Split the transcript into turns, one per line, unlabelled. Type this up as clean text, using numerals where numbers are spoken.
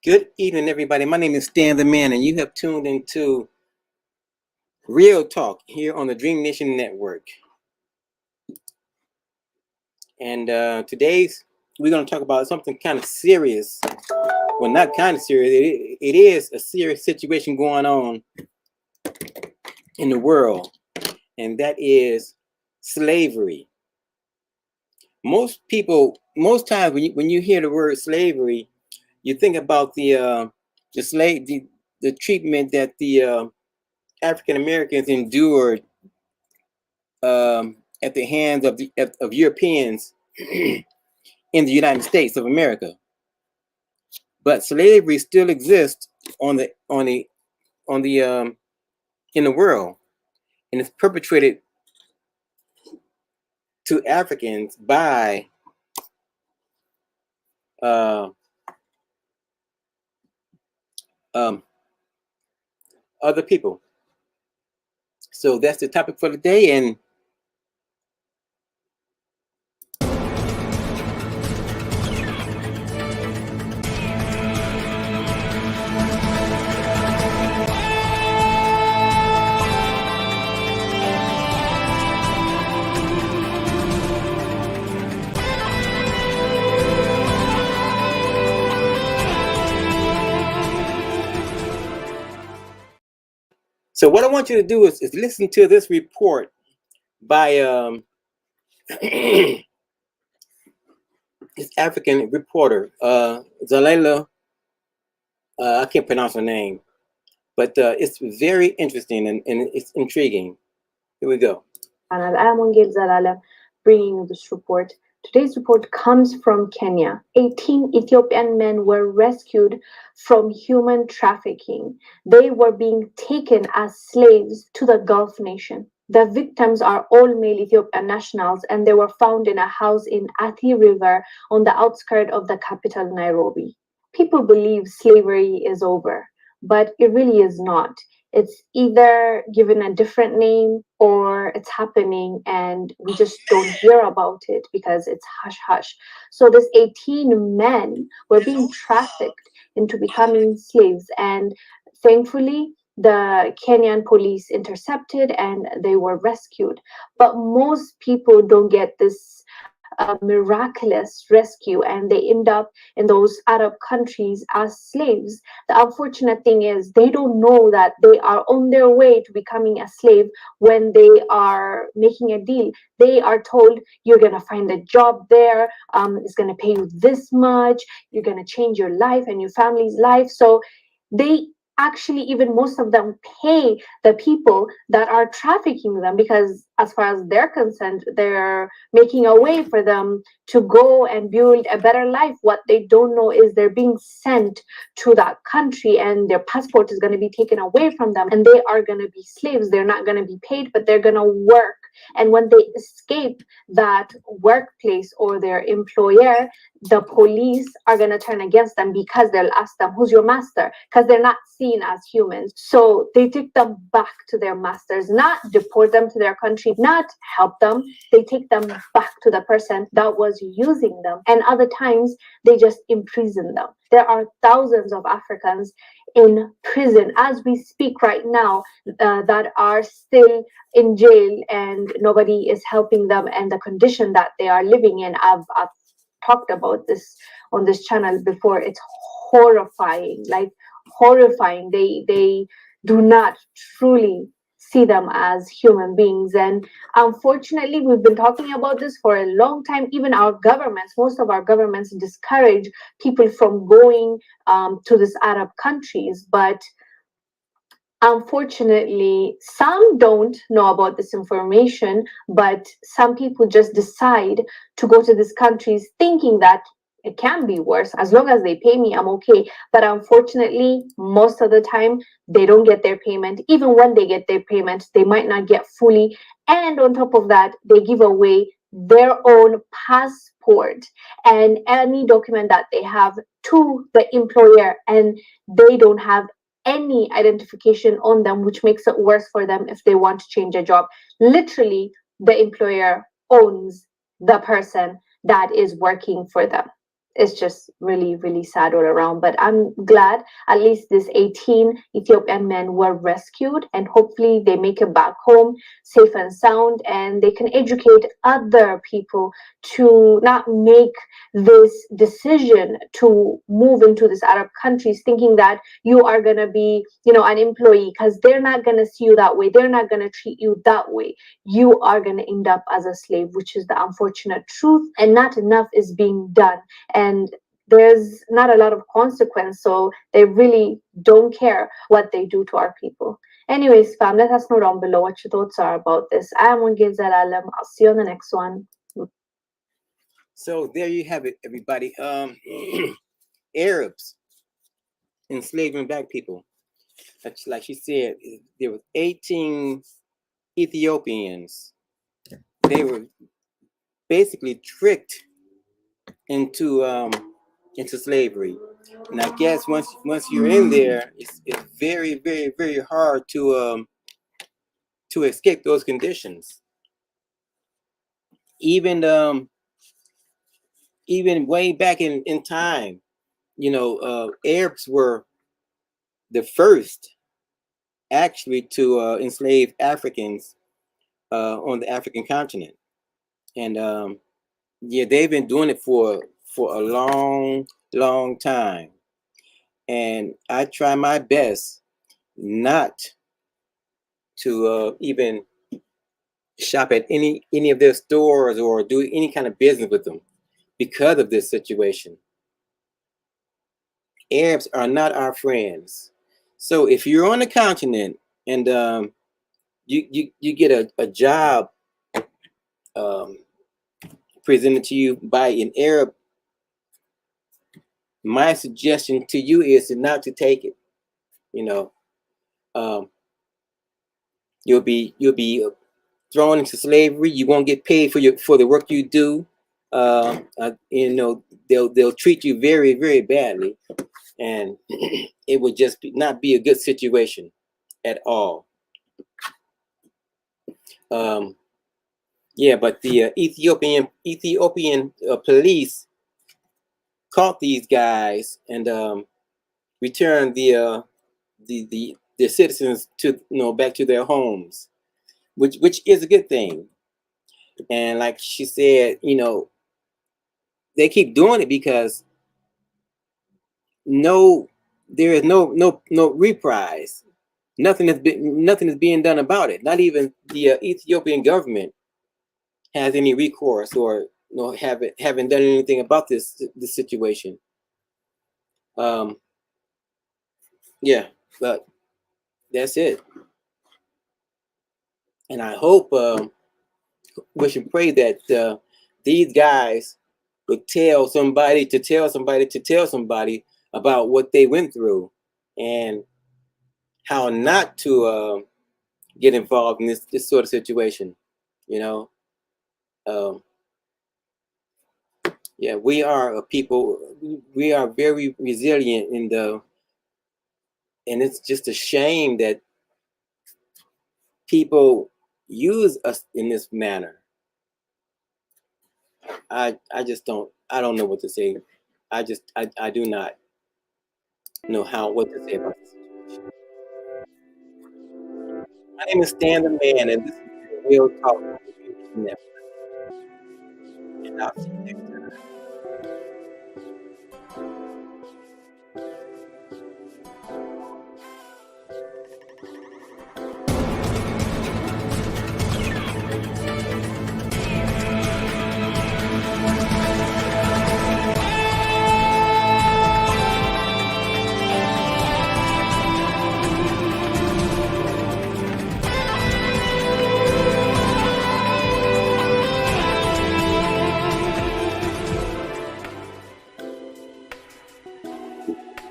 Good evening, everybody. My name is Stan the Man, and you have tuned into Real Talk here on the Dream Nation Network. And today's we're going to talk about something kind of serious. Well, not kind of serious. It is a serious situation going on in the world, and that is slavery. Most times when you hear the word slavery, you think about the treatment that the African Americans endured at the hands of Europeans in the United States of America. But slavery still exists on the in the world, and it's perpetrated to Africans by um, other people. So that's the topic for the day, and so what I want you to do is listen to this report by this African reporter, Zalela. I can't pronounce her name, but it's very interesting and it's intriguing. Here we go.
And I'm Wangel Zalala bringing this report. Today's report comes from Kenya. 18 Ethiopian men were rescued from human trafficking. They were being taken as slaves to the Gulf nation. The victims are all male Ethiopian nationals, and they were found in a house in Athi River on the outskirts of the capital, Nairobi. People believe slavery is over, but it really is not. It's either given a different name or it's happening and we just don't hear about it because it's hush hush. So this 18 men were being trafficked into becoming slaves, and thankfully the Kenyan police intercepted and they were rescued. But most people don't get this miraculous rescue, and they end up in those Arab countries as slaves. The unfortunate thing is they don't know that they are on their way to becoming a slave when they are making a deal. They are told you're going to find a job there, it's going to pay you this much, you're going to change your life and your family's life. So they actually, even most of them, pay the people that are trafficking them because as far as they're concerned, they're making a way for them to go and build a better life. What they don't know is they're being sent to that country and their passport is going to be taken away from them and they are going to be slaves. They're not going to be paid, but they're going to work. And when they escape that workplace or their employer, the police are going to turn against them because they'll ask them, who's your master? Because they're not seen as humans. So they take them back to their masters, not deport them to their country, not help them. They take them back to the person that was using them. And other times they just imprison them. There are thousands of Africans in prison as we speak right now that are still in jail and nobody is helping them, and the condition that they are living in. I've talked about this on this channel before. It's horrifying, like horrifying. They do not truly see them as human beings, and unfortunately we've been talking about this for a long time. Even our governments, most of our governments, discourage people from going to these Arab countries, but unfortunately some don't know about this information. But some people just decide to go to these countries thinking that it can be worse. As long as they pay me, I'm okay. But unfortunately, most of the time they don't get their payment. Even when they get their payment, they might not get fully, and on top of that they give away their own passport and any document that they have to the employer, and they don't have any identification on them, which makes it worse for them if they want to change a job. Literally, the employer owns the person that is working for them. it's just really, really sad all around. But I'm glad at least these 18 Ethiopian men were rescued, and hopefully they make it back home safe and sound, and they can educate other people to not make this decision to move into these Arab countries thinking that you are going to be, an employee, because they're not going to see you that way. They're not going to treat you that way. You are going to end up as a slave, which is the unfortunate truth, and not enough is being done, and there's not a lot of consequence, so they really don't care what they do to our people. Anyways, fam, let us know down below what your thoughts are about this. I am Wangel Zalalam. I'll see you on the next one.
So there you have it, everybody. Arabs enslaving black people. Like she said, there were 18 Ethiopians. They were basically tricked into slavery. And I guess once you're in there, it's very, very, very hard to escape those conditions. Even way back in time, Arabs were the first actually to enslave Africans on the African continent, and yeah, they've been doing it for a long, long time. And I try my best not to even shop at any of their stores or do any kind of business with them because of this situation. Arabs are not our friends. So if you're on the continent and you get a job um, presented to you by an Arab, my suggestion to you is not to take it. Um, you'll be thrown into slavery. You won't get paid for the work you do. They'll treat you very, very badly, and it would just not be a good situation at all. Yeah, but the Ethiopian police caught these guys and returned the citizens to back to their homes, which is a good thing. And like she said, they keep doing it because there is no reprise. Nothing is being done about it. Not even the Ethiopian government has any recourse or haven't done anything about this situation. Yeah, but that's it. And I hope, wish and pray that these guys would tell somebody about what they went through and how not to get involved in this sort of situation. Um, yeah, we are a people. We are very resilient and it's just a shame that people use us in this manner. I don't know what to say. I do not know what to say about this. My name is Stan the Man, and this is the Real Talk Network. And I'll see you next time.